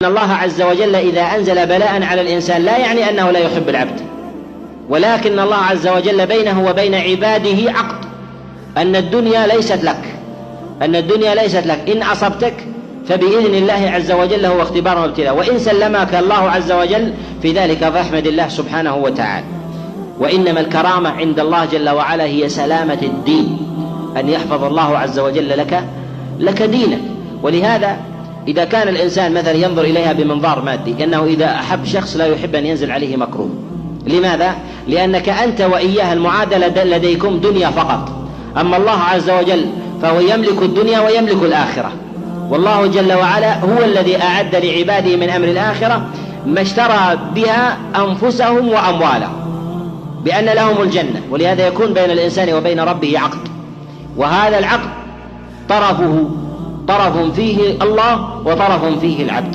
أن الله عز وجل إذا أنزل بلاء على الإنسان لا يعني أنه لا يحب العبد، ولكن الله عز وجل بينه وبين عباده عقد أن الدنيا ليست لك، إن أصبتك فبإذن الله عز وجل هو اختبار وابتلاء، وإن سلمك الله عز وجل في ذلك فاحمد الله سبحانه وتعالى. وإنما الكرامة عند الله جل وعلا هي سلامة الدين، أن يحفظ الله عز وجل لك دينك. ولهذا إذا كان الإنسان مثلا ينظر إليها بمنظار مادي، أنه إذا أحب شخص لا يحب أن ينزل عليه مكروه. لماذا؟ لأنك أنت وإياه المعادلة لديكم دنيا فقط، أما الله عز وجل فهو يملك الدنيا ويملك الآخرة، والله جل وعلا هو الذي أعد لعباده من أمر الآخرة ما اشترى بها أنفسهم وأموالهم بأن لهم الجنة. ولهذا يكون بين الإنسان وبين ربه عقد، وهذا العقد طرف فيه الله وطرف فيه العبد.